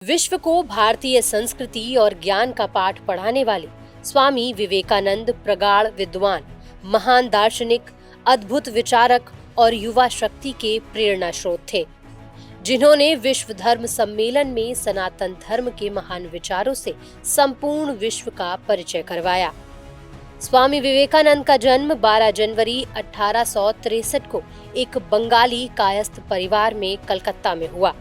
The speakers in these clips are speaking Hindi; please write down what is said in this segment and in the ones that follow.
विश्व को भारतीय संस्कृति और ज्ञान का पाठ पढ़ाने वाले स्वामी विवेकानंद प्रगाढ़ विद्वान, महान दार्शनिक, अद्भुत विचारक और युवा शक्ति के प्रेरणा स्रोत थे, जिन्होंने विश्व धर्म सम्मेलन में सनातन धर्म के महान विचारों से संपूर्ण विश्व का परिचय करवाया। स्वामी विवेकानंद का जन्म 12 जनवरी 1863 को एक बंगाली कायस्थ परिवार में कलकत्ता में हुआ।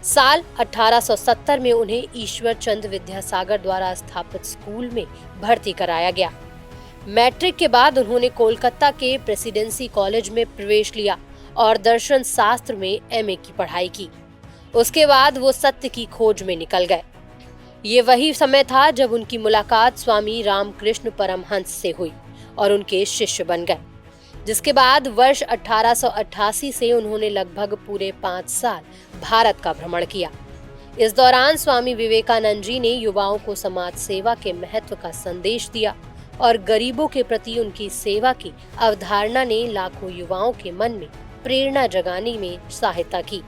साल 1870 में उन्हें ईश्वर चंद्र विद्यासागर द्वारा स्थापित स्कूल में भर्ती कराया गया। मैट्रिक के बाद उन्होंने कोलकाता के प्रेसिडेंसी कॉलेज में प्रवेश लिया और दर्शन शास्त्र में एमए की पढ़ाई की। उसके बाद वो सत्य की खोज में निकल गए। ये वही समय था जब उनकी मुलाकात स्वामी रामकृष्ण परमहंस से हुई और उनके शिष्य बन गए, जिसके बाद वर्ष 1888 से उन्होंने लगभग पूरे 5 साल भारत का भ्रमण किया। इस दौरान स्वामी विवेकानंद जी ने युवाओं को समाज सेवा के महत्व का संदेश दिया और गरीबों के प्रति उनकी सेवा की अवधारणा ने लाखों युवाओं के मन में प्रेरणा जगाने में सहायता की।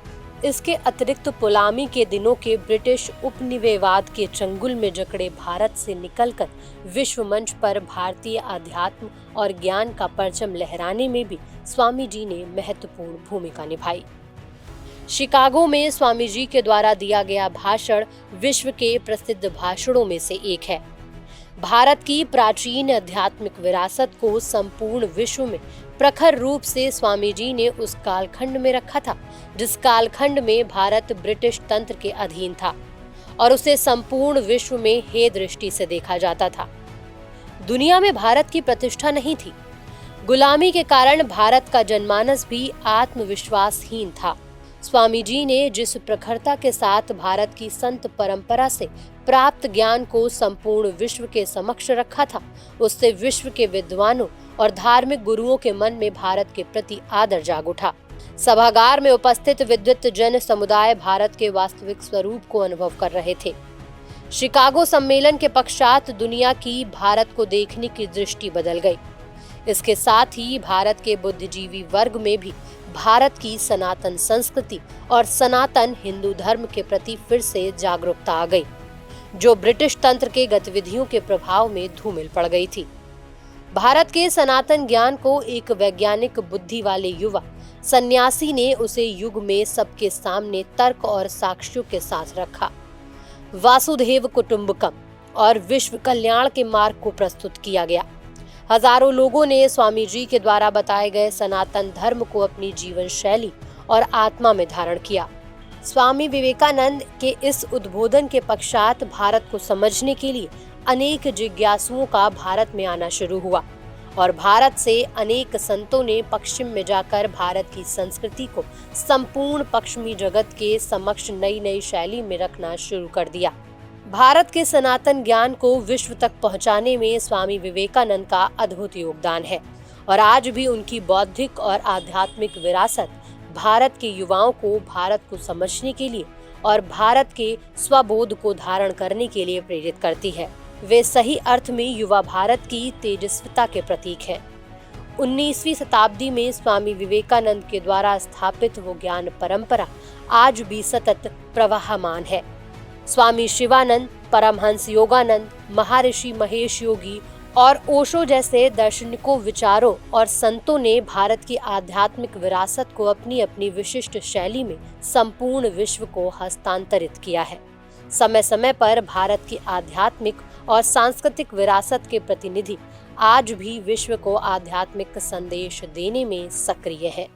इसके अतिरिक्त गुलामी के दिनों के ब्रिटिश उपनिवेशवाद के चंगुल में जकड़े भारत से निकलकर विश्व मंच पर भारतीय आध्यात्म और ज्ञान का परचम लहराने में भी स्वामी जी ने महत्वपूर्ण भूमिका निभाई। शिकागो में स्वामी जी के द्वारा दिया गया भाषण विश्व के प्रसिद्ध भाषणों में से एक है। भारत की प्राचीन आध्यात्मिक विरासत को संपूर्ण विश्व में प्रखर रूप से स्वामी जी ने उस कालखंड में रखा था जिस कालखंड में भारत ब्रिटिश तंत्र के अधीन था और उसे संपूर्ण विश्व में हे दृष्टि से देखा जाता था। दुनिया में भारत की प्रतिष्ठा नहीं थी। गुलामी के कारण भारत का जनमानस भी आत्मविश्वासहीन था। स्वामी जी ने जिस प्रखरता के साथ भारत की संत परंपरा से प्राप्त ज्ञान को संपूर्ण विश्व के समक्ष रखा था, उससे विश्व के विद्वानों और धार्मिक गुरुओं के मन में भारत के प्रति आदर जाग उठा। सभागार में उपस्थित विद्वत जन समुदाय भारत के वास्तविक स्वरूप को अनुभव कर रहे थे। शिकागो सम्मेलन के पश्चात दुनिया की भारत को देखने की दृष्टि बदल गई। इसके साथ ही भारत के बुद्धिजीवी वर्ग में भी भारत की सनातन संस्कृति और सनातन हिंदू धर्म के प्रति फिर से जागरूकता आ गई, जो ब्रिटिश तंत्र के गतिविधियों के प्रभाव में धूमिल पड़ गई थी। भारत के सनातन ज्ञान को एक वैज्ञानिक बुद्धि वाले युवा सन्यासी ने उसे युग में सबके सामने तर्क और साक्ष्यों के साथ रखा। वासुदेव कुटुंबकम और विश्व कल्याण के मार्ग को प्रस्तुत किया गया। हजारों लोगों ने स्वामी जी के द्वारा बताए गए सनातन धर्म को अपनी जीवन शैली और आत्मा में धारण किया। स्वामी विवेकानंद के इस उद्बोधन के पश्चात भारत को समझने के लिए अनेक जिज्ञासुओं का भारत में आना शुरू हुआ और भारत से अनेक संतों ने पश्चिम में जाकर भारत की संस्कृति को संपूर्ण पश्चिमी जगत के समक्ष नई नई शैली में रखना शुरू कर दिया। भारत के सनातन ज्ञान को विश्व तक पहुंचाने में स्वामी विवेकानंद का अद्भुत योगदान है और आज भी उनकी बौद्धिक और आध्यात्मिक विरासत भारत के युवाओं को भारत को समझने के लिए और भारत के स्वबोध को धारण करने के लिए प्रेरित करती है। वे सही अर्थ में युवा भारत की तेजस्विता के प्रतीक हैं। 19वीं शताब्दी में स्वामी विवेकानंद के द्वारा स्थापित वो ज्ञान परंपरा आज भी सतत प्रवाहमान है। स्वामी शिवानंद, परमहंस योगानंद, महर्षि महेश योगी और ओशो जैसे दार्शनिकों, विचारों और संतों ने भारत की आध्यात्मिक विरासत को अपनी अपनी विशिष्ट शैली में संपूर्ण विश्व को हस्तांतरित किया है। समय समय पर भारत की आध्यात्मिक और सांस्कृतिक विरासत के प्रतिनिधि आज भी विश्व को आध्यात्मिक संदेश देने में सक्रिय है।